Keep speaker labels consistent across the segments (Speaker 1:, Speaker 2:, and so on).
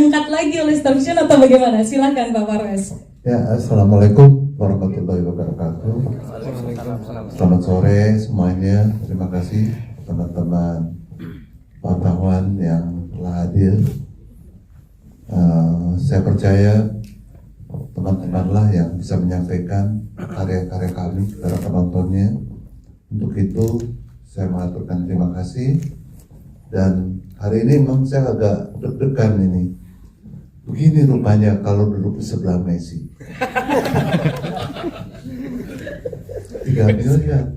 Speaker 1: diangkat lagi oleh stasiun atau bagaimana? Silakan Pak Parwes.
Speaker 2: Ya, Assalamualaikum warahmatullahi wabarakatuh. Selamat sore semuanya. Terima kasih teman-teman wartawan yang telah hadir. Saya percaya teman-temanlah yang bisa menyampaikan karya-karya kami kepada penontonnya. Untuk itu saya mengaturkan terima kasih. Dan hari ini memang saya agak deg-degan ini. Begini rupanya kalau duduk di sebelah Messi. 3 miliar.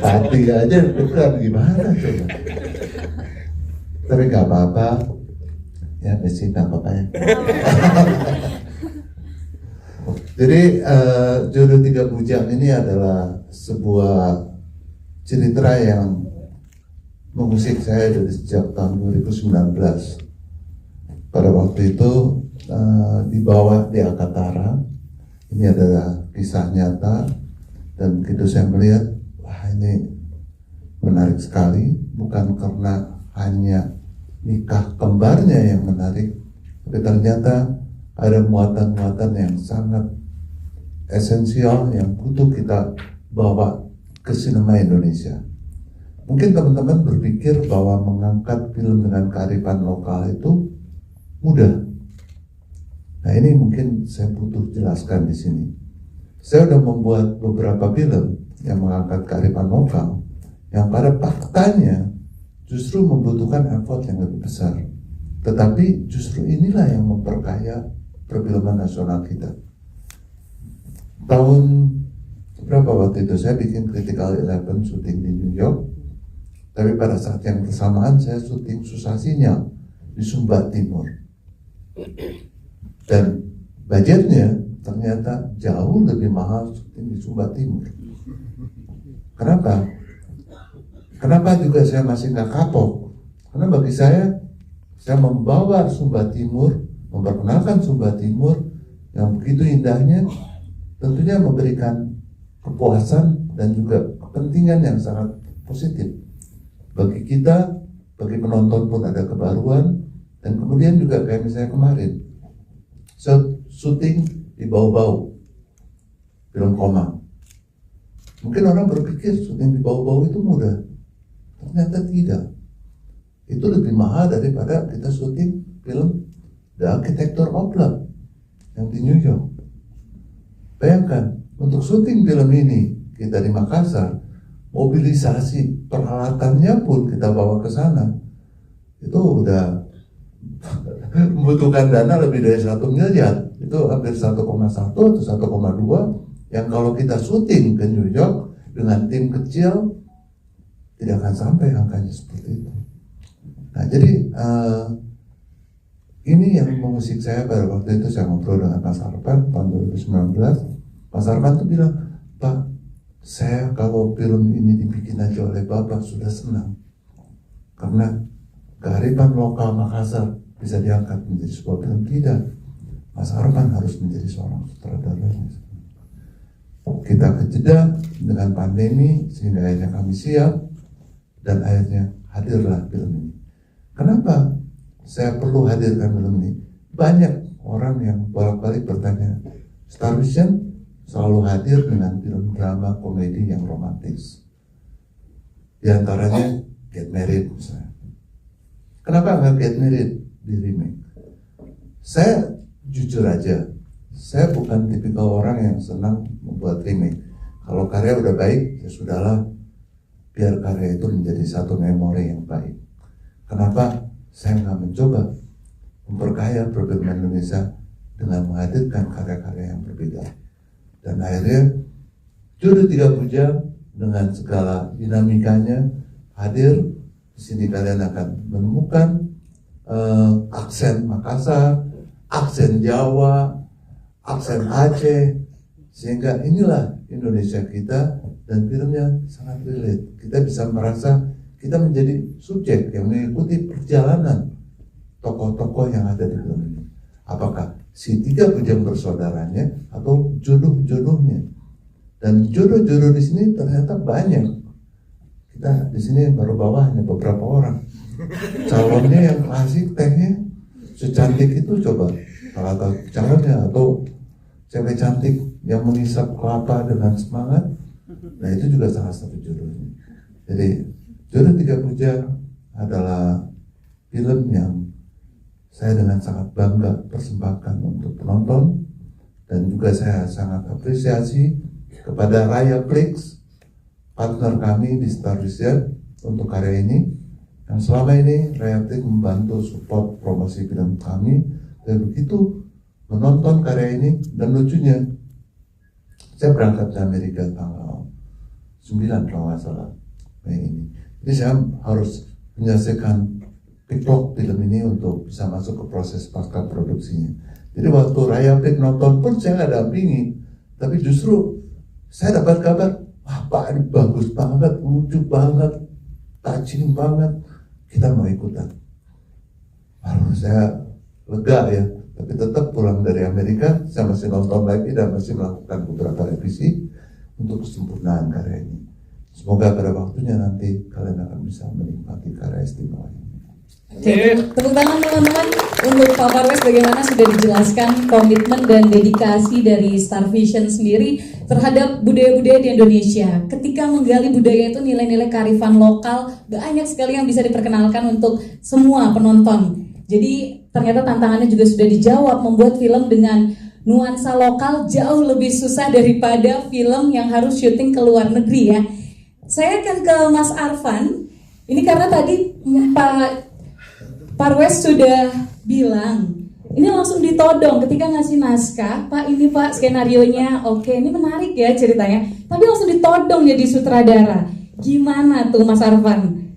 Speaker 2: Tadi aja deg-degan, gimana coba. Tapi gak apa-apa. Ya Messi gak apa-apa ya. Jadi Jodoh Tiga Bujang ini adalah sebuah cerita yang mengusik saya dari sejak tahun 2019. Pada waktu itu dibawa di Akatara. Ini adalah kisah nyata, dan begitu saya melihat, wah ini menarik sekali. Bukan karena hanya nikah kembarnya yang menarik, tapi ternyata ada muatan-muatan yang sangat esensial yang butuh kita bawa ke sinema Indonesia. Mungkin teman-teman berpikir bahwa mengangkat film dengan kearifan lokal itu mudah. Nah ini mungkin saya butuh jelaskan di sini. Saya sudah membuat beberapa film yang mengangkat kearifan lokal, yang pada faktanya justru membutuhkan effort yang lebih besar. Tetapi justru inilah yang memperkaya perfilman nasional kita. Tahun berapa waktu itu saya bikin Critical 11 syuting di New York, tapi pada saat yang bersamaan saya syuting Susah Sinyal di Sumba Timur. Dan budgetnya ternyata jauh lebih mahal syuting di Sumba Timur. Kenapa? Kenapa juga saya masih nggak kapok? Karena bagi saya membawa Sumba Timur, memperkenalkan Sumba Timur yang begitu indahnya, tentunya memberikan kepuasan dan juga kepentingan yang sangat positif. Bagi kita, bagi penonton pun ada kebaruan. Dan kemudian juga kayak misalnya kemarin syuting di Bau-Bau, film Komang. Mungkin orang berpikir syuting di Bau-Bau itu mudah, ternyata tidak. Itu lebih mahal daripada kita syuting film The Architecture of Love yang di New York. Bayangkan, untuk syuting film ini kita di Makassar, mobilisasi peralatannya pun kita bawa ke sana, itu udah membutuhkan dana lebih dari 1 miliar. Itu hampir 1,1 atau 1,2 yang kalau kita syuting ke New York dengan tim kecil tidak akan sampai angkanya seperti itu. Nah jadi ini yang mengusik saya pada waktu itu. Saya ngobrol dengan Mas Arpan tahun 2019. Mas Arpan tuh bilang, Pak, saya kalau film ini dibikin aja oleh Bapak sudah senang, karena kearifan lokal Makassar bisa diangkat menjadi sebuah film. Tidak, Mas Arpan harus menjadi seorang sutradara. Kita kejeda dengan pandemi sehingga akhirnya kami siap, dan akhirnya hadirlah film ini. Kenapa saya perlu hadirkan film ini? Banyak orang yang bolak-balik bertanya, Star Vision selalu hadir dengan film drama komedi yang romantis, di antaranya Get Married misalnya. Kenapa nggak Get Married di remake? Saya jujur aja, saya bukan tipikal orang yang senang membuat remake. Kalau karya udah baik, ya sudahlah, biar karya itu menjadi satu memori yang baik. Kenapa saya nggak mencoba memperkaya perfilman Indonesia dengan menghadirkan karya-karya yang berbeda? Dan akhirnya Jodoh Tiga Bujang dengan segala dinamikanya hadir. Di sini kalian akan menemukan aksen Makassar, aksen Jawa, aksen Aceh, sehingga inilah Indonesia kita, dan filmnya sangat relate. Kita bisa merasa kita menjadi subjek yang mengikuti perjalanan tokoh-tokoh yang ada di film ini. Apakah si tiga bujang bersaudaranya atau jodoh-jodohnya? Dan jodoh-jodoh di sini ternyata banyak. Kita di sini baru bawa hanya beberapa orang. calonnya yang klasik, tehnya secantik itu coba kalau calonnya atau cewek cantik yang mengisap kelapa dengan semangat, nah itu juga salah satu judulnya. Jadi Jodoh Tiga Bujang adalah film yang saya dengan sangat bangga persembahkan untuk penonton, dan juga saya sangat apresiasi kepada Raya Flix, partner kami di Star Vision untuk karya ini. Dan selama ini Raya Flix membantu support promosi film kami, dan begitu menonton karya ini, dan lucunya saya berangkat ke Amerika tanggal 9 kalau nggak salah Mei ini. Jadi saya harus menyelesaikan pick-lock film ini untuk bisa masuk ke proses pasca produksinya. Jadi waktu Raya Flix nonton pun saya nggak dampingi, tapi justru saya dapat kabar, wah Pak ini bagus banget, lucu banget, touching banget, kita mau ikutan. Lalu saya lega ya, tapi tetap pulang dari Amerika, saya masih nonton lagi dan masih melakukan beberapa revisi untuk kesempurnaan karya ini. Semoga pada waktunya nanti kalian akan bisa menikmati karya istimewa ini.
Speaker 1: Oke, tepuk tangan teman-teman untuk Pak Parwes, bagaimana sudah dijelaskan komitmen dan dedikasi dari Star Vision sendiri terhadap budaya-budaya di Indonesia. Ketika menggali budaya itu, nilai-nilai kearifan lokal banyak sekali yang bisa diperkenalkan untuk semua penonton. Jadi ternyata tantangannya juga sudah dijawab, membuat film dengan nuansa lokal jauh lebih susah daripada film yang harus syuting ke luar negeri ya. Saya akan ke Mas Arfan. Ini karena tadi Pak Parwes sudah bilang, ini langsung ditodong ketika ngasih naskah, Pak ini Pak skenarionya, oke ini menarik ya ceritanya, tapi langsung ditodong jadi sutradara. Gimana tuh Mas Arfan?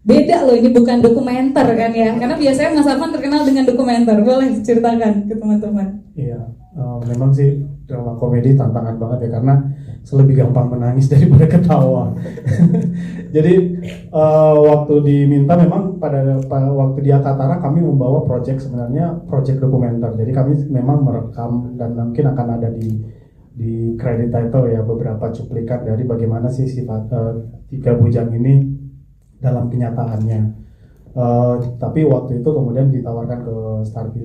Speaker 1: Beda loh, ini bukan dokumenter kan ya, karena biasanya Mas Arfan terkenal dengan dokumenter. Boleh ceritakan ke teman-teman?
Speaker 3: Iya, memang sih drama komedi tantangan banget ya, karena lebih gampang menangis daripada ketawa. Jadi waktu diminta, memang pada waktu di Akatara kami membawa sebenarnya project dokumenter. Jadi kami memang merekam, dan mungkin akan ada di credit title ya beberapa cuplikan dari bagaimana sih sifat Tiga Bujang ini dalam kenyataannya. Tapi waktu itu kemudian ditawarkan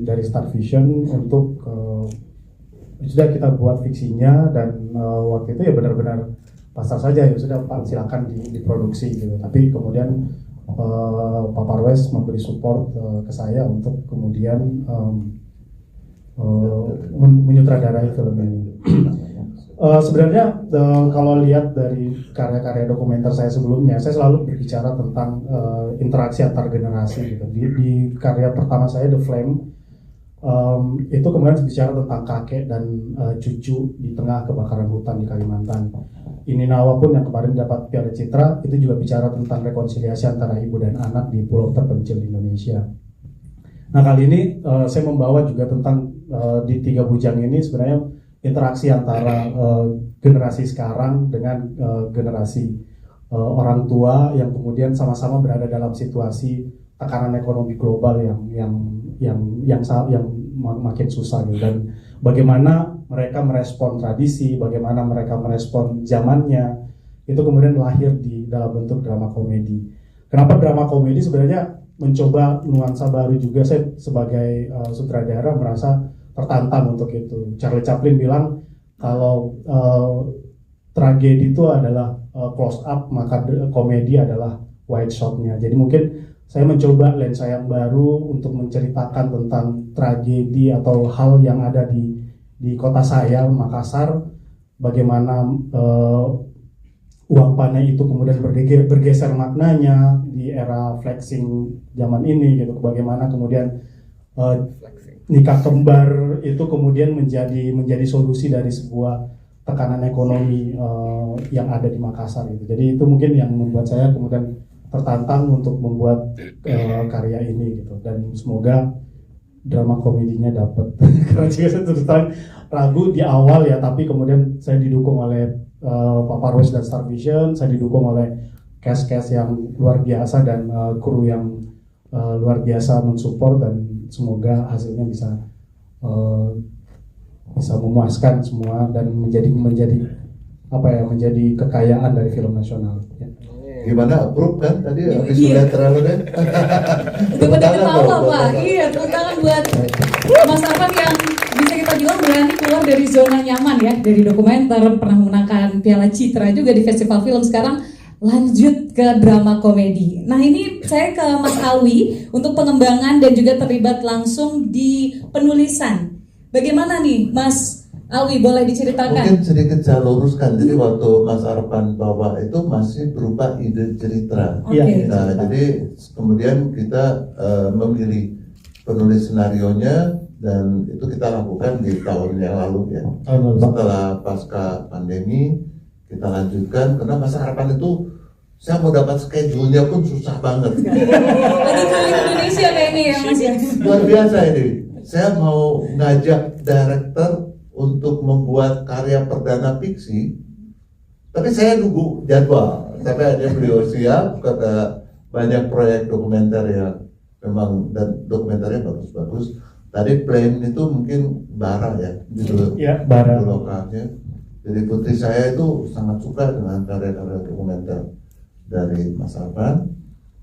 Speaker 3: dari Star Vision untuk sudah kita buat fiksinya, dan waktu itu ya benar-benar pasar saja, ya sudah Pak silakan diproduksi gitu. Tapi kemudian Pak Parwes memberi support ke saya untuk kemudian menyutradarai film ini. Sebenarnya kalau lihat dari karya-karya dokumenter saya sebelumnya, saya selalu berbicara tentang interaksi antar generasi gitu. Di karya pertama saya The Flame, itu kemudian bicara tentang kakek dan cucu di tengah kebakaran hutan di Kalimantan. Ini Nawa pun yang kemarin dapat Piala Citra, itu juga bicara tentang rekonsiliasi antara ibu dan anak di pulau terpencil di Indonesia. Nah kali ini saya membawa juga tentang di Tiga Bujang ini sebenarnya interaksi antara generasi sekarang dengan generasi orang tua yang kemudian sama-sama berada dalam situasi tekanan ekonomi global yang makin susah gitu. Dan bagaimana mereka merespon tradisi, bagaimana mereka merespon zamannya, itu kemudian lahir di dalam bentuk drama komedi. Kenapa drama komedi? Sebenarnya mencoba nuansa baru juga. Saya sebagai sutradara merasa tertantang untuk itu. Charlie Chaplin bilang kalau tragedi itu adalah close up, maka komedi adalah wide shot-nya. Jadi mungkin saya mencoba lensa yang baru untuk menceritakan tentang tragedi atau hal yang ada di kota saya, Makassar, bagaimana uang panai itu kemudian bergeser maknanya di era flexing zaman ini gitu. Bagaimana kemudian nikah kembar itu kemudian menjadi solusi dari sebuah tekanan ekonomi yang ada di Makassar gitu. Jadi itu mungkin yang membuat saya kemudian tertantang untuk membuat karya ini gitu, dan semoga drama komedinya dapat. Karena juga saya terus terang ragu di awal ya, tapi kemudian saya didukung oleh Pak Parwes dan Star Vision, saya didukung oleh cast yang luar biasa dan kru yang luar biasa mensupport, dan semoga hasilnya bisa memuaskan semua dan menjadi kekayaan dari film nasional. Ya.
Speaker 2: Gimana, approve kan tadi habis
Speaker 1: Iya.
Speaker 2: sudah terlalu deh.
Speaker 1: Udah pada ketawa Pak. Iya, tepuk tangan buat Mas Arfan yang bisa kita bilang berani keluar dari zona nyaman ya, dari dokumenter, pernah memenangkan Piala Citra juga di festival film, sekarang lanjut ke drama komedi. Nah ini saya ke Mas Alwi untuk pengembangan dan juga terlibat langsung di penulisan. Bagaimana nih Mas Alwi, boleh diceritakan?
Speaker 2: Mungkin sedikit saya luruskan. Jadi waktu Mas Arfan bawa itu masih berupa ide cerita.
Speaker 1: Oke.
Speaker 3: Iya.
Speaker 2: Nah, jadi kemudian kita memilih penulis senarionya dan itu kita lakukan di tahun yang lalu ya. Setelah pasca pandemi kita lanjutkan karena Mas Arfan itu saya mau dapat schedule-nya pun susah banget.
Speaker 1: Lagi keliling Indonesia kayaknya ya Mas ya.
Speaker 2: Luar biasa ini. Saya mau ngajak director untuk membuat karya perdana fiksi, tapi saya nunggu jadwal. Sampai ada beliau siap, kata banyak proyek dokumenter yang memang dan dokumenternya bagus-bagus. Tadi plan itu mungkin Bara ya, gitu.
Speaker 3: Ya, Bara.
Speaker 2: Lokalnya. Jadi putri saya itu sangat suka dengan karya-karya dokumenter dari Mas Arfan,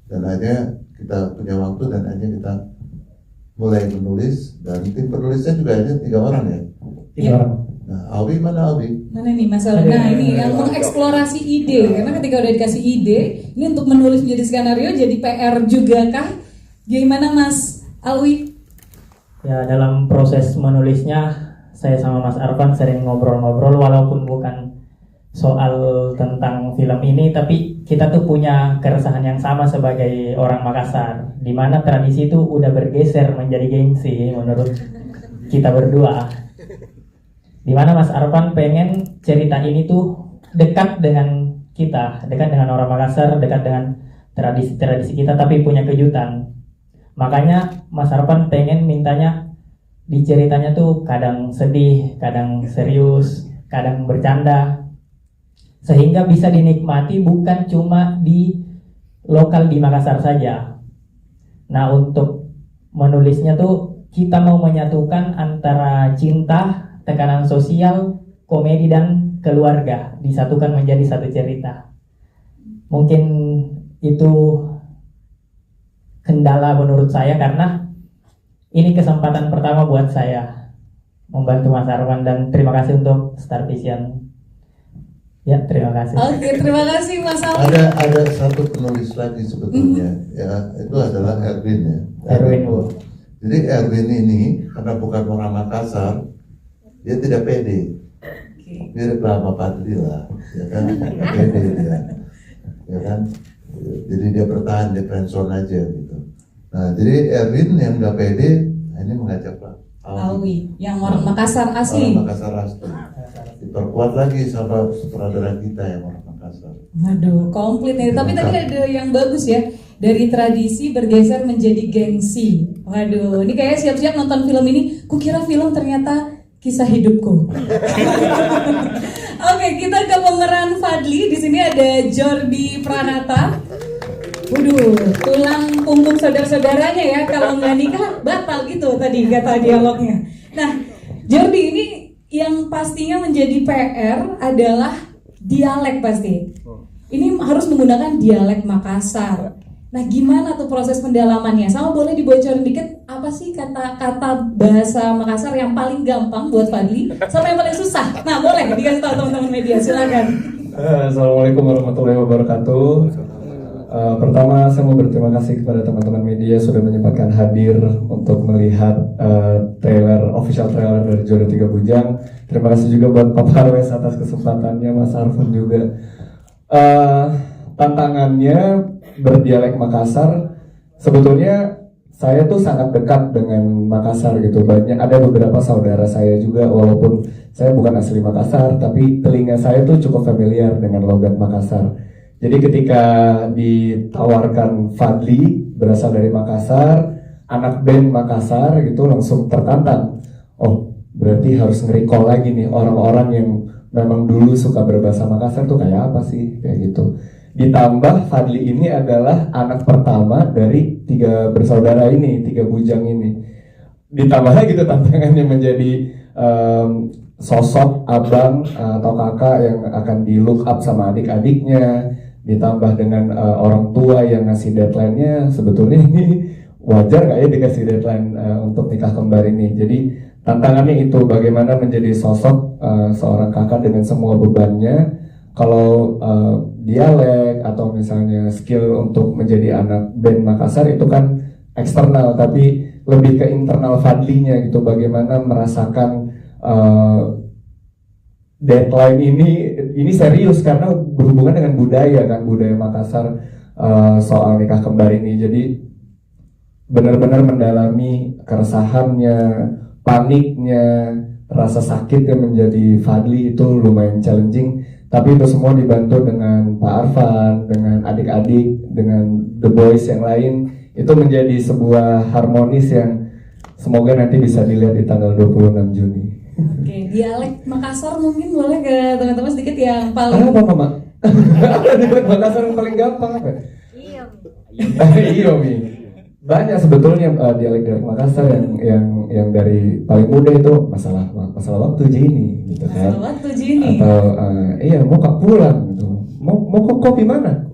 Speaker 2: dan akhirnya kita punya waktu dan akhirnya kita mulai menulis, dan tim penulisnya juga ada 3 orang ya.
Speaker 3: Iya.
Speaker 2: Nah, Alwi mana Alwi?
Speaker 1: Mana nih Mas Alwi? Nah ini yang mengeksplorasi ide, karena ketika udah dikasih ide, ini untuk menulis menjadi skenario jadi PR juga kah? Gimana Mas Alwi?
Speaker 4: Ya, dalam proses menulisnya saya sama Mas Arfan sering ngobrol-ngobrol, walaupun bukan soal tentang film ini, tapi kita tuh punya keresahan yang sama sebagai orang Makassar, di mana tradisi itu udah bergeser menjadi gengsi menurut kita berdua. Di mana Mas Arfan pengen cerita ini tuh dekat dengan kita, dekat dengan orang Makassar, dekat dengan tradisi-tradisi kita, tapi punya kejutan. Makanya Mas Arfan pengen mintanya di ceritanya tuh kadang sedih, kadang serius, kadang bercanda, sehingga bisa dinikmati bukan cuma di lokal di Makassar saja. Nah, untuk menulisnya tuh kita mau menyatukan antara cinta, tekanan sosial, komedi, dan keluarga, disatukan menjadi satu cerita. Mungkin itu kendala menurut saya, karena ini kesempatan pertama buat saya membantu Mas Arfan, dan terima kasih untuk Star Vision. Ya, terima kasih.
Speaker 1: Oke, terima kasih Mas Alwi.
Speaker 2: Ada satu penulis lagi sebetulnya, ya itu adalah Erwin ya.
Speaker 4: Erwin.
Speaker 2: Jadi Erwin ini karena bukan orang Makassar, dia tidak pede. Mirip lah sama Padli lah, ya kan? Pede dia, ya kan? Jadi dia bertahan di friendzone aja gitu. Nah, jadi Erwin yang nggak pede, ini mengajak Pak
Speaker 1: Alwi, yang orang Makassar asli.
Speaker 2: Orang Makassar asli. Diperkuat lagi sama sutradara kita yang orang Makassar.
Speaker 1: Waduh, komplit nih. Tapi tadi ada yang bagus ya. Dari tradisi bergeser menjadi gengsi. Waduh, ini kayak siap-siap nonton film ini. Kukira film, ternyata kisah hidupku. Oke, kita ke pemeran Fadli. Di sini ada Jordi Pranata. Waduh, tulang punggung saudara-saudaranya ya. Kalau nggak nikah batal gitu tadi kata dialognya. Nah, Jordi ini yang pastinya menjadi PR adalah dialek pasti. Ini harus menggunakan dialek Makassar. Nah, gimana tuh proses pendalamannya? Sama boleh dibocorin dikit apa sih kata-kata bahasa Makassar yang paling gampang buat Fadli, sama yang paling susah? Nah, boleh dikasih tahu teman-teman media, silakan.
Speaker 5: Assalamualaikum warahmatullahi wabarakatuh. Pertama saya mau berterima kasih kepada teman-teman media sudah menyempatkan hadir untuk melihat official trailer dari Juara 3 Bujang. Terima kasih juga buat Pak Parwes atas kesempatannya, Mas Arfan juga. Tantangannya berdialek Makassar, sebetulnya saya tuh sangat dekat dengan Makassar gitu. Ada beberapa saudara saya juga, walaupun saya bukan asli Makassar, tapi telinga saya tuh cukup familiar dengan logat Makassar. Jadi ketika ditawarkan Fadli berasal dari Makassar, anak band Makassar gitu, langsung tertantang. Oh, berarti harus nge-recall lagi nih orang-orang yang memang dulu suka berbahasa Makassar tuh kayak apa sih, kayak gitu. Ditambah Fadli ini adalah anak pertama dari 3 bersaudara ini, 3 bujang ini. Ditambahnya gitu tantangannya menjadi sosok abang atau kakak yang akan di look up sama adik-adiknya. ditambah dengan orang tua yang ngasih deadline-nya, sebetulnya ini wajar nggak ya dikasih deadline untuk nikah kembar ini. Jadi tantangannya itu bagaimana menjadi sosok seorang kakak dengan semua bebannya. Kalau dialek atau misalnya skill untuk menjadi anak band Makassar itu kan eksternal, tapi lebih ke internal Fadlinya gitu, bagaimana merasakan deadline ini serius karena berhubungan dengan budaya kan, budaya Makassar soal nikah kembar ini. Jadi benar-benar mendalami keresahannya, paniknya, rasa sakit yang menjadi Fadli itu lumayan challenging. Tapi itu semua dibantu dengan Pak Arfan, dengan adik-adik, dengan The Boys yang lain. Itu menjadi sebuah harmonis yang semoga nanti bisa dilihat di tanggal 26 Juni.
Speaker 1: Oke, dialek Makassar mungkin boleh ke teman-teman sedikit yang paling
Speaker 5: Apa Mama? Dialek Makassar yang paling gampang apa? Iya Mi. Banyak sebetulnya dialek Makassar yang dari paling mudah itu masalah waktu Jini gitu kan.
Speaker 1: masalah waktu Jini.
Speaker 5: Atau iya mau kak pulang gitu. Mau kopi mana?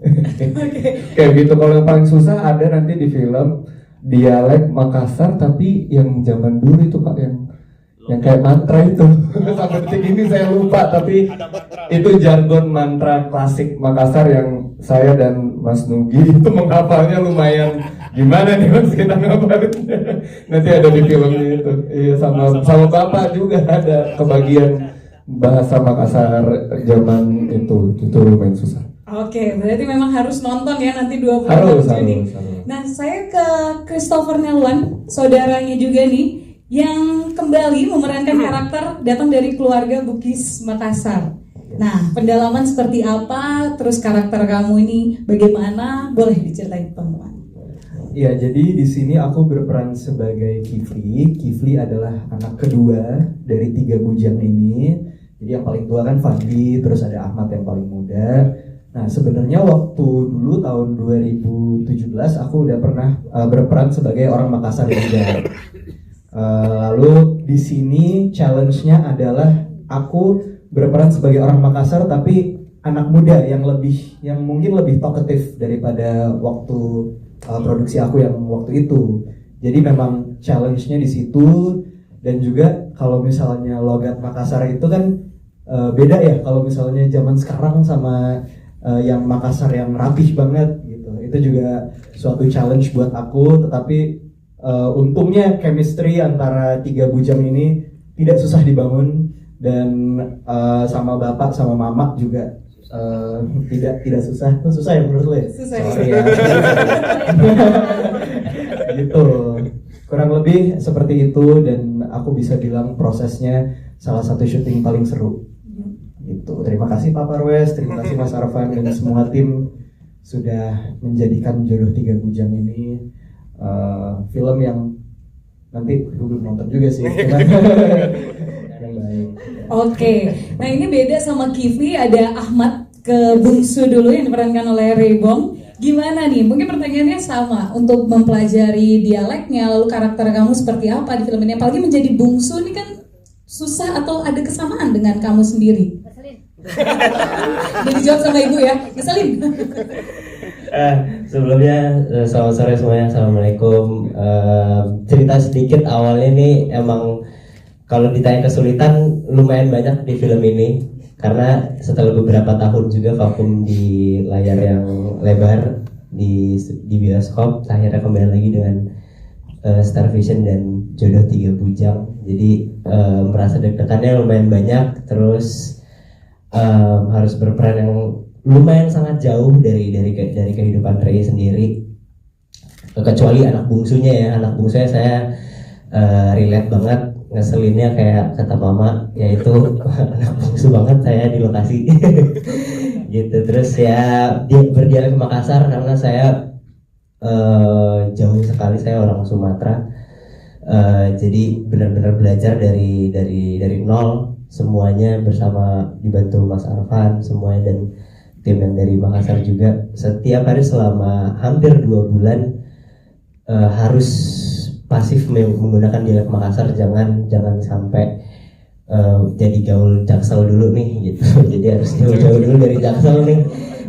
Speaker 5: Kayak gitu. Kalau yang paling susah ada nanti di film dialek Makassar tapi yang zaman dulu itu Pak, yang kayak mantra itu. Sampai detik ini saya lupa, tapi itu jargon mantra klasik Makassar yang saya dan Mas Nugi itu menghafalnya lumayan. Gimana nih Mas kita ngapalinnya? Nanti ada di filmnya itu. Iya, sama Bapak juga ada kebagian bahasa Makassar zaman itu lumayan susah.
Speaker 1: Oke, berarti memang harus nonton ya nanti 26 Juni.
Speaker 5: Harus.
Speaker 1: Nah, saya ke Christopher Nelwan, saudaranya juga nih, yang kembali memerankan karakter datang dari keluarga Bugis Makassar. Nah, pendalaman seperti apa, terus karakter kamu ini bagaimana, boleh diceritain teman-teman?
Speaker 6: Ya, jadi di sini aku berperan sebagai Kifli. Kifli adalah anak kedua dari 3 bujang ini. Jadi yang paling tua kan Fadli, terus ada Ahmad yang paling muda. Nah, sebenarnya waktu dulu tahun 2017 aku udah pernah berperan sebagai orang Makassar juga. Lalu di sini challenge-nya adalah aku berperan sebagai orang Makassar tapi anak muda yang mungkin lebih talkative daripada waktu produksi aku yang waktu itu. Jadi memang challenge-nya di situ. Dan juga kalau misalnya logat Makassar itu kan beda ya kalau misalnya zaman sekarang sama yang Makassar yang rapih banget gitu. Itu juga suatu challenge buat aku, tetapi untungnya chemistry antara 3 bujang ini tidak susah dibangun, dan sama bapak sama mama juga tidak susah. Susah ya menurut lo ya?
Speaker 1: Susah.
Speaker 6: Sorry ya. Gitu. Kurang lebih seperti itu, dan aku bisa bilang prosesnya salah satu syuting paling seru. Gitu. Terima kasih Pak Parwes, terima kasih Mas Arfan dan semua tim sudah menjadikan Jodoh 3 Bujang ini film yang nanti belum nonton juga sih. Yang baik.
Speaker 1: Oke, nah ini beda sama Kifli, ada Ahmad ke bungsu dulu yang diperankan oleh Rebong. Gimana nih? Mungkin pertanyaannya sama untuk mempelajari dialeknya, lalu karakter kamu seperti apa di film ini. Apalagi menjadi bungsu ini kan susah atau ada kesamaan dengan kamu sendiri? Jadi dijawab sama ibu ya, ngeselin.
Speaker 7: Sebelumnya selamat sore semuanya, assalamualaikum. Cerita sedikit awalnya nih, emang kalau ditanya kesulitan lumayan banyak di film ini, karena setelah beberapa tahun juga vakum di layar yang lebar di bioskop, akhirnya kembali lagi dengan Star Vision dan Jodoh 3 Bujang. Jadi merasa deg-degannya lumayan banyak, terus harus berperan yang lumayan sangat jauh dari kehidupan Rey sendiri. Kecuali anak bungsunya ya, saya relate banget, ngeselinnya kayak kata mama, yaitu anak bungsu banget saya di lokasi. Gitu. Terus ya dia berdialek Makassar karena saya jauh sekali, saya orang Sumatera. Jadi benar-benar belajar dari nol semuanya, bersama dibantu Mas Arfan semuanya dan tim yang dari Makassar juga. Setiap hari selama hampir 2 bulan harus pasif menggunakan dialek Makassar, jangan sampai jadi gaul Jaksel dulu nih gitu. Jadi harus jauh-jauh dulu dari Jaksel nih.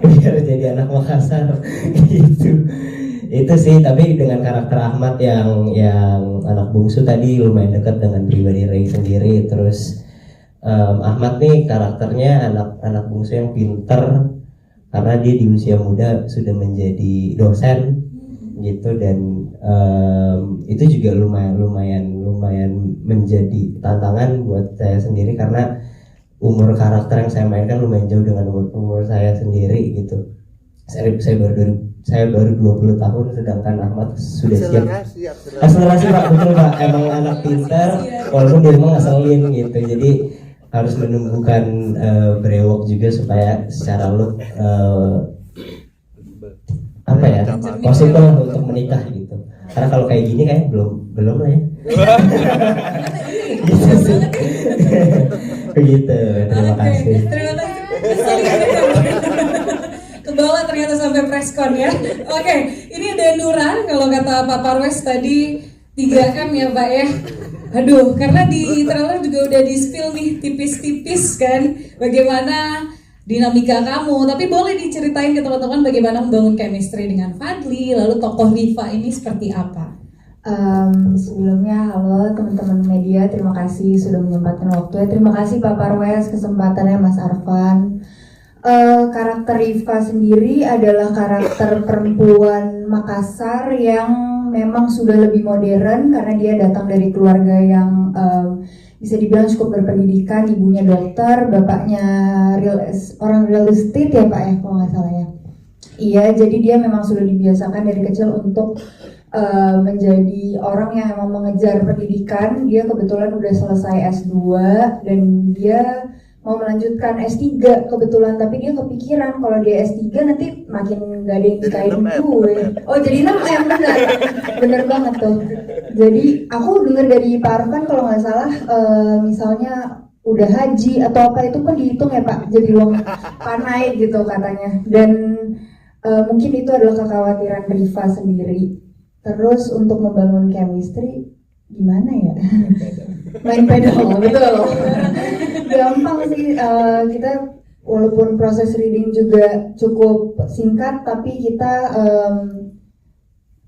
Speaker 7: biar jadi anak Makassar gitu. Itu sih, tapi dengan karakter Ahmad yang anak bungsu tadi lumayan dekat dengan pribadi Ray sendiri. Terus Ahmad nih karakternya anak bungsu yang pinter karena dia di usia muda sudah menjadi dosen gitu, dan itu juga lumayan menjadi tantangan buat saya sendiri karena umur karakter yang saya mainkan lumayan jauh dengan umur saya sendiri gitu. Saya baru 20 tahun, sedangkan Ahmad sudah siap. Akselerasi Pak, betul Pak. Emang anak pintar, walaupun dia emang ngeselin gitu. Jadi harus menumbuhkan brewok juga supaya secara look apa ya, possible untuk menikah gitu. Karena kalau kayak gini kayak belum lah ya. Gitu sih. Begitu. Terima kasih.
Speaker 1: Terima kasih. Ke bawah ternyata sampai preskon ya. Oke, ini ada Nura. Kalau kata Pak Parwes tadi 3M ya Pak ya. Aduh, karena di trailer juga udah di spill nih tipis-tipis kan bagaimana dinamika kamu. Tapi boleh diceritain ke teman-teman bagaimana membangun chemistry dengan Fadli, lalu tokoh Rifa ini seperti apa?
Speaker 8: Sebelumnya halo teman-teman media, terima kasih sudah menyempatkan waktu. Terima kasih Pak Parwes kesempatannya, Mas Arfan. Karakter Rifa sendiri adalah karakter perempuan Makassar yang memang sudah lebih modern karena dia datang dari keluarga yang bisa dibilang cukup berpendidikan. Ibunya dokter, bapaknya orang real estate ya Pak ya, kalau nggak salah ya. Iya, jadi dia memang sudah dibiasakan dari kecil untuk menjadi orang yang memang mengejar pendidikan. Dia kebetulan udah selesai S2 dan dia mau melanjutkan S3 kebetulan, tapi dia kepikiran kalau dia S3 nanti makin gak ada yang nikahin gue. Oh jadi 6M, bener banget tuh. Jadi aku dengar dari Pak Arfan kalau nggak salah misalnya udah haji atau apa itu kan dihitung ya Pak, jadi uang panai gitu katanya. Dan mungkin itu adalah kekhawatiran Rifa sendiri. Terus untuk membangun chemistry gimana ya? Main pedal, betul. Gampang sih, kita walaupun proses reading juga cukup singkat, tapi kita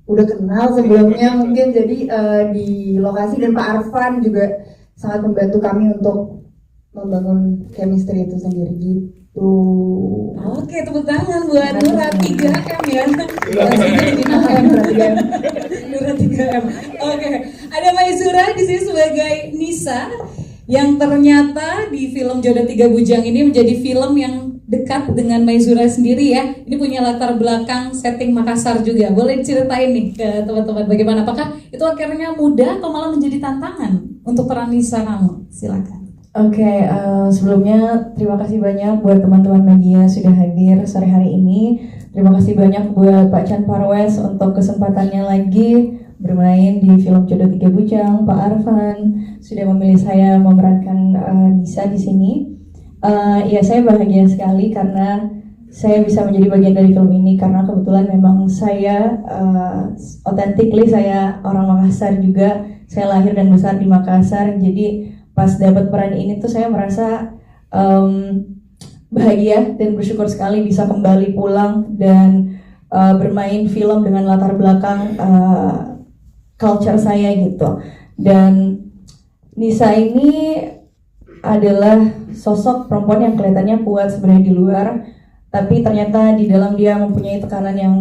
Speaker 8: udah kenal sebelumnya mungkin, jadi di lokasi dan Pak Arfan juga sangat membantu kami untuk membangun chemistry itu sendiri gitu.
Speaker 1: Oke, tepuk tangan buat Nura 3M ya. Nura 3M. Oke, ada Maizura di sini sebagai Nisa yang ternyata di film Jodoh Tiga Bujang ini menjadi film yang dekat dengan Maizura sendiri ya. Ini punya latar belakang setting Makassar juga. Boleh ceritain nih ke teman-teman bagaimana, apakah itu akhirnya mudah atau malah menjadi tantangan untuk peran Nisa kamu? Silakan.
Speaker 9: Oke, sebelumnya terima kasih banyak buat teman-teman media sudah hadir sore hari ini. Terima kasih banyak buat Pak Chan Parwes untuk kesempatannya lagi bermain di film Jodoh Tiga Bujang. Pak Arfan sudah memilih saya memerankan Nisa di sini. Ya, saya bahagia sekali karena saya bisa menjadi bagian dari film ini karena kebetulan memang saya authentically saya orang Makassar juga. Saya lahir dan besar di Makassar, jadi pas dapat peran ini tuh saya merasa bahagia dan bersyukur sekali bisa kembali pulang dan bermain film dengan latar belakang culture saya gitu. Dan Nisa ini adalah sosok perempuan yang kelihatannya kuat sebenarnya di luar, tapi ternyata di dalam dia mempunyai tekanan yang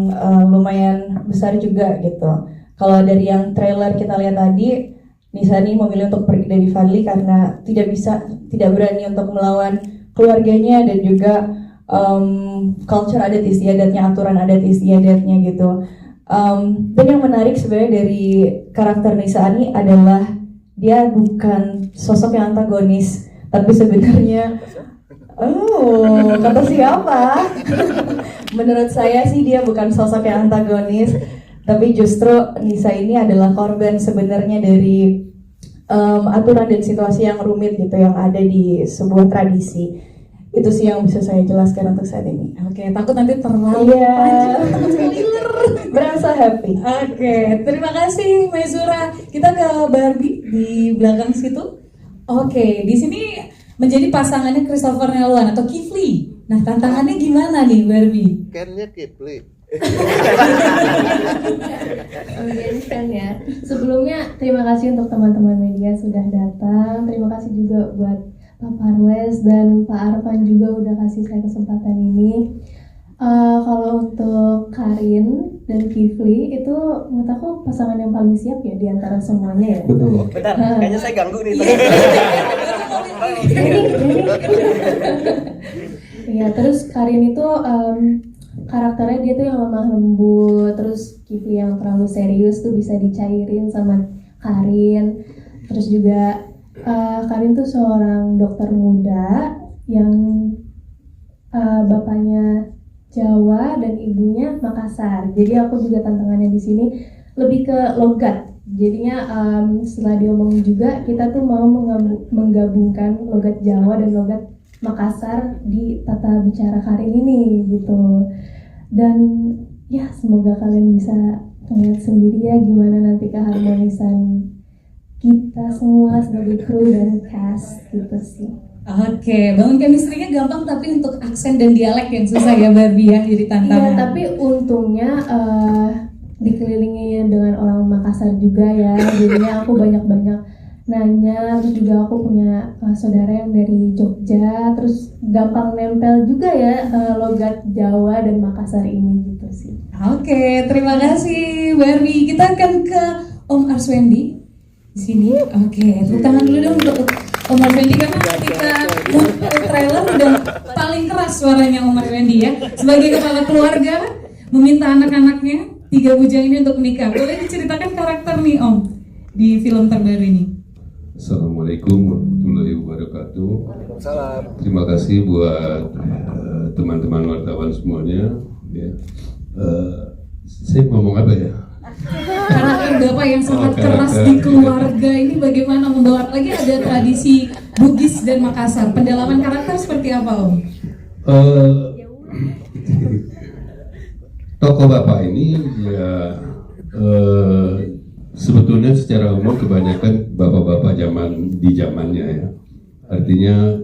Speaker 9: lumayan besar juga gitu. Kalau dari yang trailer kita lihat tadi, Nisa ini memilih untuk pergi dari Fadli karena tidak berani untuk melawan keluarganya dan juga culture adat istiadatnya, aturan adat istiadatnya gitu. Dan yang menarik sebenarnya dari karakter Nisa ini adalah dia bukan sosok yang antagonis, tapi sebenarnya kata siapa? Menurut saya sih dia bukan sosok yang antagonis, tapi justru Nisa ini adalah korban sebenarnya dari aturan dan situasi yang rumit gitu yang ada di sebuah tradisi. Itu sih yang bisa saya jelaskan untuk saat ini.
Speaker 1: Oke, takut nanti terlalu panjang, takut spoiler.
Speaker 9: Berasa happy.
Speaker 1: Oke, terima kasih Maizura. Kita ke Barbie di belakang situ. Oke, di sini menjadi pasangannya Christopher Neluan atau Kifli Nah, tantangannya gimana nih, Barbie?
Speaker 2: Ken-nya Kipli.
Speaker 10: Kan ya. Sebelumnya terima kasih untuk teman-teman media sudah datang. Terima kasih juga buat Pak Parwes dan Pak Arfan juga udah kasih saya kesempatan ini. Kalau untuk Karin dan Kifli itu menurut aku pasangan yang paling siap ya di antara semuanya ya.
Speaker 6: Betul.
Speaker 11: Bentar, kayaknya saya ganggu nih.
Speaker 10: Ya, terus Karin itu karakternya dia tuh yang lemah lembut, terus Kifli yang terlalu serius tuh bisa dicairin sama Karin. Terus juga Karin tuh seorang dokter muda yang bapaknya Jawa dan ibunya Makassar. Jadi aku juga tantangannya di sini lebih ke logat. Jadinya setelah diomongin juga kita tuh mau menggabungkan logat Jawa dan logat Makassar di tata bicara Karin ini gitu. Dan ya semoga kalian bisa lihat sendiri ya gimana nanti keharmonisan kita semua sebagai kru dan cast gitu sih.
Speaker 1: Oke, bangun chemistry-nya gampang tapi untuk aksen dan dialek yang susah ya Barbie ya, jadi tantangan.
Speaker 10: Iya, tapi untungnya dikelilingi dengan orang Makassar juga ya, jadinya aku banyak-banyak nanya. Terus juga aku punya saudara yang dari Jogja, terus gampang nempel juga ya logat Jawa dan Makassar ini gitu sih.
Speaker 1: Oke, terima kasih Barbie. Kita akan ke Om Arswendi di sini. Oke, tepuk tangan dulu dong untuk Om Arswendi karena ketika trailer udah paling keras suaranya Om Arswendi ya. Sebagai kepala keluarga meminta anak-anaknya 3 bujang ini untuk menikah. Boleh diceritakan karakter nih Om di film terbaru ini?
Speaker 12: Assalamualaikum warahmatullahi wabarakatuh. Terima kasih buat teman-teman wartawan semuanya. Ya. Saya ngomong apa ya?
Speaker 1: Karakter Bapak yang sangat keras di keluarga ini bagaimana membawa, lagi ada tradisi Bugis dan Makassar. Pendalaman karakter seperti apa Om?
Speaker 12: Tokoh Bapak ini ya sebetulnya secara umum kebanyakan bapak-bapak di zamannya ya. Artinya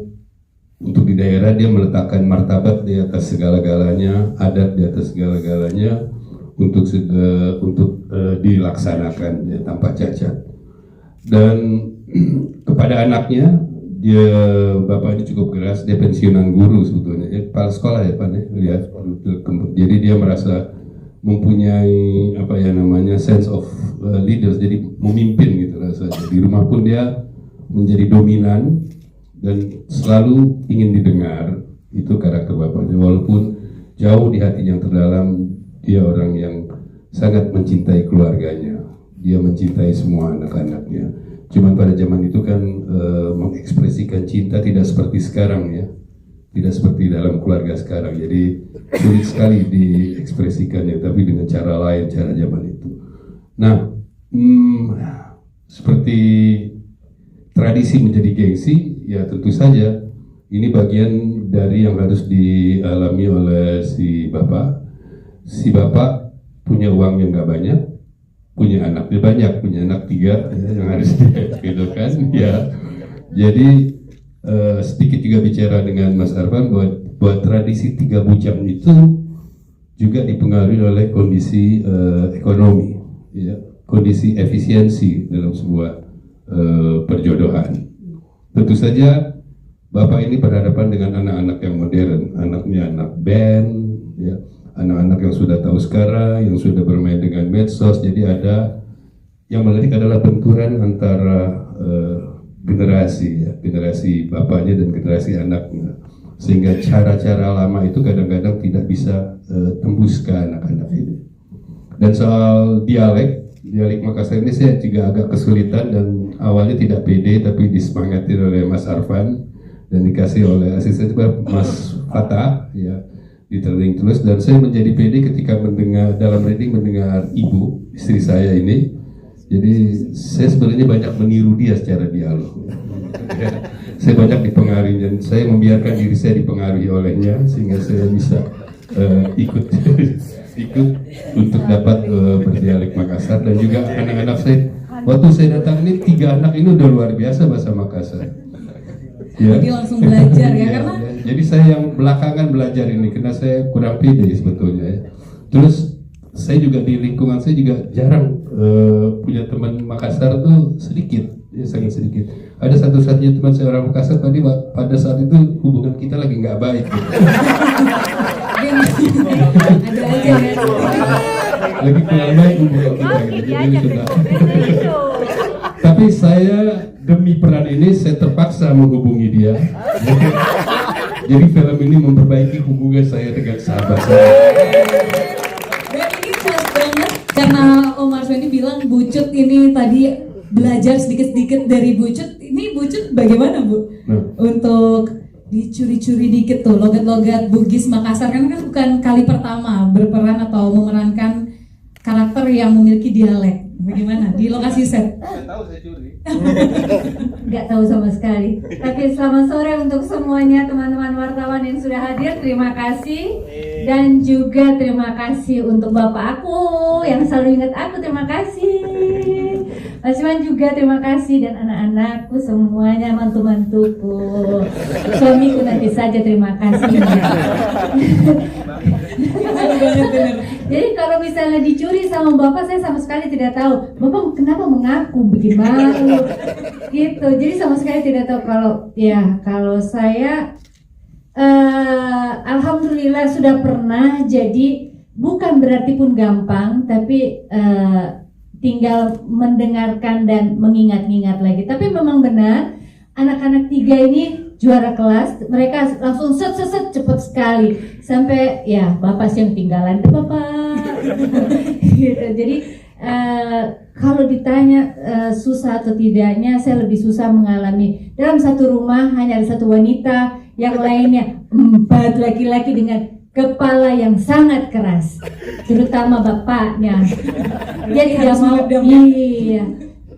Speaker 12: untuk di daerah dia meletakkan martabat di atas segala-galanya, adat di atas segala-galanya untuk dilaksanakan ya, tanpa cacat. Dan kepada anaknya dia bapak ini cukup keras, dia pensiunan guru sebetulnya, kepala sekolah ya Pak ya. Lihat, jadi dia merasa mempunyai apa ya namanya sense of leaders, jadi memimpin gitu rasanya. Di rumah pun dia menjadi dominan dan selalu ingin didengar. Itu karakter bapaknya, walaupun jauh di hati yang terdalam dia orang yang sangat mencintai keluarganya, dia mencintai semua anak-anaknya. Cuman pada zaman itu kan mengekspresikan cinta tidak seperti sekarang ya, tidak seperti dalam keluarga sekarang. Jadi sulit sekali diekspresikannya, tapi dengan cara lain, cara zaman itu. Nah, seperti tradisi menjadi gengsi, ya tentu saja ini bagian dari yang harus dialami oleh si bapak. Si bapak punya uang yang nggak banyak, punya anaknya banyak, punya anak 3 ya, yang harus gitu kan ya. Jadi sedikit juga bicara dengan Mas Arfan buat tradisi 3 bujang itu juga dipengaruhi oleh kondisi ekonomi ya, kondisi efisiensi dalam sebuah perjodohan. Tentu saja bapak ini berhadapan dengan anak-anak yang modern, anaknya anak band ya, anak-anak yang sudah tahu sekarang, yang sudah bermain dengan medsos. Jadi ada yang menarik adalah benturan antara generasi ya, generasi bapaknya dan generasi anaknya, sehingga cara-cara lama itu kadang-kadang tidak bisa tembus ke anak-anak ini. Dan soal dialek Makassar ini saya juga agak kesulitan dan awalnya tidak pede, tapi disemangati oleh Mas Arfan dan dikasih oleh asisten Mas Fatah ya, di training terus. Dan saya menjadi pede ketika mendengar dalam reading mendengar ibu istri saya ini. Jadi saya sebenarnya banyak meniru dia secara dialog. Saya banyak dipengaruhi dan saya membiarkan diri saya dipengaruhi olehnya sehingga saya bisa ikut untuk dapat berdialek Makassar. Dan juga anak-anak saya, waktu saya datang ini 3 anak ini udah luar biasa bahasa Makassar. Ya.
Speaker 1: Jadi langsung belajar ya,
Speaker 12: Iya,
Speaker 1: karena
Speaker 12: iya. Jadi saya yang belakangan belajar ini karena saya kurang pede sebetulnya ya. Terus saya juga di lingkungan saya juga jarang punya teman Makassar tuh sedikit, ya sangat sedikit. Ada satu-satunya teman saya orang Makassar tadi pada saat itu hubungan kita lagi nggak baik. Gitu.
Speaker 1: ada aja ya.
Speaker 12: Lagi kurang baik hubungan kita. Gitu. Jadi sudah. Tapi saya demi peran ini saya terpaksa menghubungi dia. Jadi film ini memperbaiki hubungan saya dengan sahabat saya.
Speaker 1: Dan ini pas banget karena Om Arswendi bilang Bucut ini tadi belajar sedikit-sedikit dari Bucut. Ini Bucut bagaimana Bu? Untuk dicuri-curi dikit tuh logat-logat Bugis Makassar, kan bukan kali pertama berperan atau memerankan karakter yang memiliki dialek. Bagaimana di lokasi set?
Speaker 11: Nggak tahu sama sekali. Tapi selamat sore untuk semuanya teman-teman wartawan yang sudah hadir. Terima kasih. Dan juga terima kasih untuk bapak aku yang selalu ingat aku. Terima kasih. Mas Iwan juga terima kasih. Dan anak-anakku semuanya, mantu-mantuku, suamiku nanti saja terima kasih. Jadi kalau misalnya dicuri sama bapak, saya sama sekali tidak tahu. Bapak kenapa mengaku bikin malu gitu. Jadi sama sekali tidak tahu kalau saya alhamdulillah sudah pernah. Jadi bukan berarti pun gampang, tapi tinggal mendengarkan dan mengingat-ingat lagi. Tapi memang benar anak-anak 3 ini juara kelas, mereka langsung set cepet sekali sampai ya bapak sih yang tinggalan deh bapak gitu. Jadi kalau ditanya susah atau tidaknya, saya lebih susah mengalami dalam satu rumah hanya ada satu wanita, yang lainnya 4 laki-laki dengan kepala yang sangat keras, terutama bapaknya. Jadi dia mau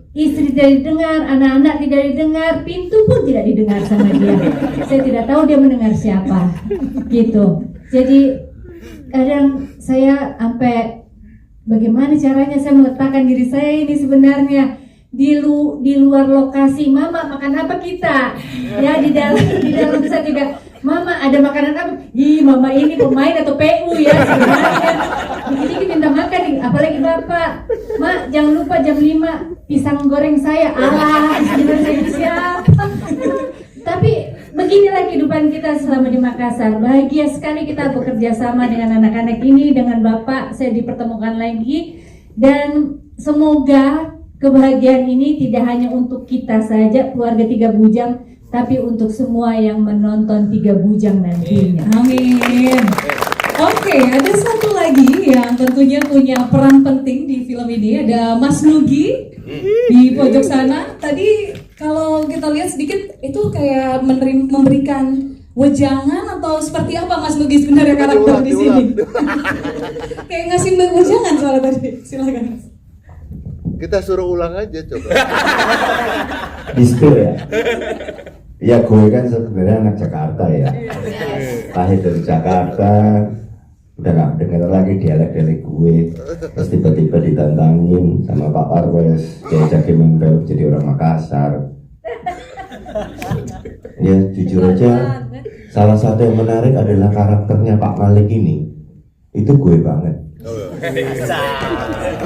Speaker 11: istri tidak didengar, anak-anak tidak didengar, pintu pun tidak didengar sama dia. Saya tidak tahu dia mendengar siapa, gitu. Jadi kadang saya sampai bagaimana caranya saya meletakkan diri saya ini sebenarnya di luar lokasi. Mama makan apa kita? Ya di dalam saya tidak. Mama ada makanan apa? Ih mama ini pemain atau PU ya sebenarnya. Dikit-dikit minta makan nih, apalagi bapak. Mak jangan lupa jam 5 pisang goreng saya. Alah, sebenarnya saya ini siapa? Tapi beginilah kehidupan kita selama di Makassar. Bahagia sekali kita bekerja sama dengan anak-anak ini, dengan bapak. Saya dipertemukan lagi dan semoga kebahagiaan ini tidak hanya untuk kita saja, keluarga 3 Bujang, tapi untuk semua yang menonton 3 Bujang nantinya.
Speaker 1: Amin. Oke, ada satu lagi yang tentunya punya peran penting di film ini, ada Mas Nugi di pojok sana. Tadi kalau kita lihat sedikit itu kayak memberikan wejangan atau seperti apa Mas Nugi sebenarnya karakter di sini? Kayak ngasih wejangan soalnya tadi. Silakan.
Speaker 2: Kita suruh ulang aja coba.
Speaker 13: Disco ya. Ya gue kan sebenarnya anak Jakarta ya. Lahir dari Jakarta, udah gak denger lagi dialek-dialek gue. Terus tiba-tiba ditantangin sama Pak Parwes, diajakin membel jadi orang Makassar. Ya jujur aja, salah satu yang menarik adalah karakternya Pak Malik ini. Itu gue banget.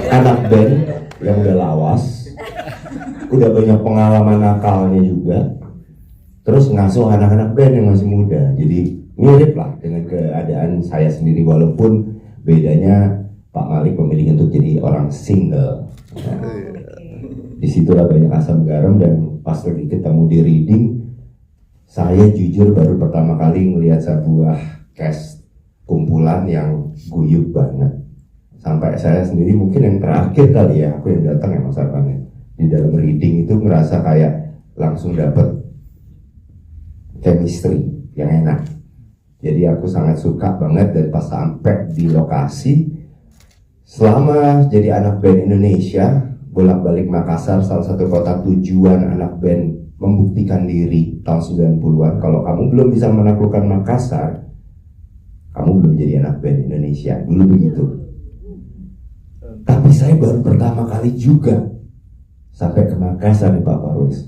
Speaker 13: Anak band yang udah lawas, udah banyak pengalaman nakalnya juga, terus ngasuh anak-anak band yang masih muda. Jadi mirip lah dengan keadaan saya sendiri, walaupun bedanya Pak Malik memilih untuk jadi orang single. Nah, disitulah banyak asam garam. Dan pas lagi ketemu di reading, saya jujur baru pertama kali melihat sebuah cast kumpulan yang guyup banget. Sampai saya sendiri mungkin yang terakhir kali ya, aku yang datang ya Mas Arfan ya, di dalam reading itu ngerasa kayak langsung dapet chemistry yang enak. Jadi aku sangat suka banget. Dan pas sampai di lokasi, selama jadi anak band Indonesia, bolak-balik Makassar, salah satu kota tujuan anak band membuktikan diri tahun 90-an. Kalau kamu belum bisa menaklukkan Makassar, kamu belum jadi anak band Indonesia. Dulu begitu. Tapi saya baru pertama kali juga sampai ke Makassar nih Pak Parwes.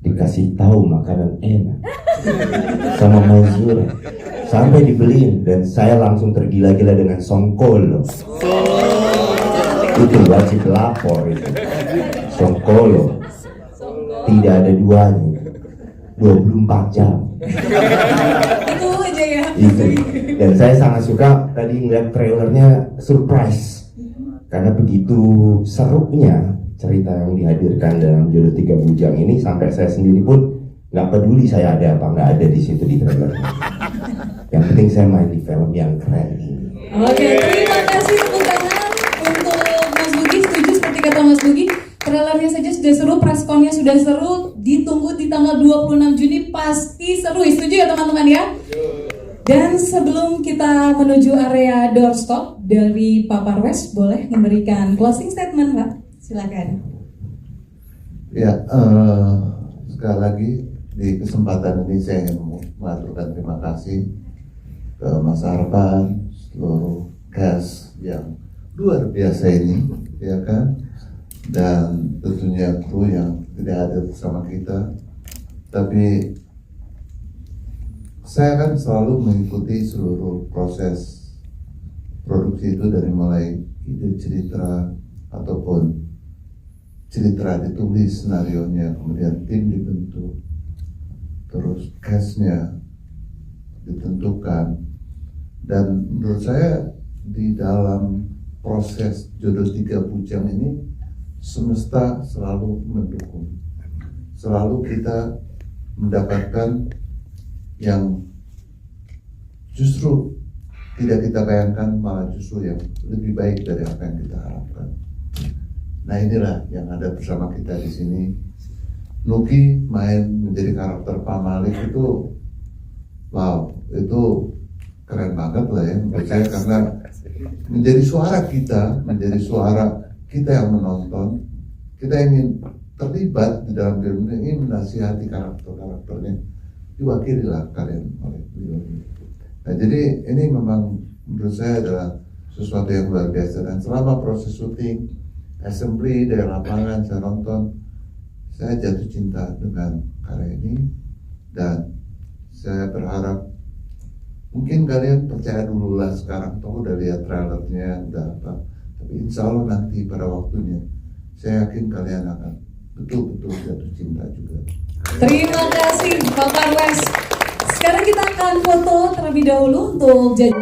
Speaker 13: dikasih tahu makanan enak sama Maizura sampai dibeliin, dan saya langsung tergila-gila dengan Songkolo. Itu wajib lapor itu. Songkolo tidak ada duanya, 24 jam.
Speaker 1: Itu aja ya.
Speaker 13: Itu. Dan saya sangat suka tadi ngeliat trailernya, surprise karena begitu serunya cerita yang dihadirkan dalam Jodoh Tiga Bujang ini, sampai saya sendiri pun nggak peduli saya ada apa nggak ada di situ di trailer. Yang penting saya main di film yang keren ini.
Speaker 1: Oke, terima kasih tepuk tangan untuk Mas Bugi. Setuju seperti kata Mas Bugi, trailernya saja sudah seru, pressconnya sudah seru, ditunggu di tanggal 26 Juni pasti seru. Setuju ya teman-teman ya? Dan sebelum kita menuju area doorstop dari Pak Parwes, boleh memberikan closing statement Pak? Silakan.
Speaker 2: Ya, sekali lagi di kesempatan ini saya ingin mengaturkan terima kasih ke Mas Arfan, seluruh cast yang luar biasa ini, ya kan, dan tentunya kru yang tidak ada bersama kita. Tapi saya kan selalu mengikuti seluruh proses produksi itu, dari mulai ide cerita ataupun cerita ditulis, senarionya, kemudian tim dibentuk, terus cast-nya ditentukan. Dan menurut saya di dalam proses Jodoh Tiga Bujang ini semesta selalu mendukung, selalu kita mendapatkan yang justru tidak kita bayangkan, malah justru yang lebih baik dari apa yang kita harapkan. Nah inilah yang ada bersama kita di sini. Nuki main menjadi karakter Pak Malik itu, wow, itu keren banget lah ya menurut saya, karena menjadi suara kita, menjadi suara kita yang menonton, kita ingin terlibat di dalam film ini, ingin menasihati karakternya, diwakililah kalian oleh beliau ini. Nah jadi ini memang menurut saya adalah sesuatu yang luar biasa, dan selama proses syuting, assembly dari lapangan saya nonton, saya jatuh cinta dengan karya ini, dan saya berharap mungkin kalian percaya dulu lah sekarang, toh udah lihat trailernya, udah apa, tapi insya Allah nanti pada waktunya saya yakin kalian akan betul-betul jatuh cinta juga.
Speaker 1: Terima kasih Pak Parwes. Sekarang kita akan foto terlebih dahulu untuk jadi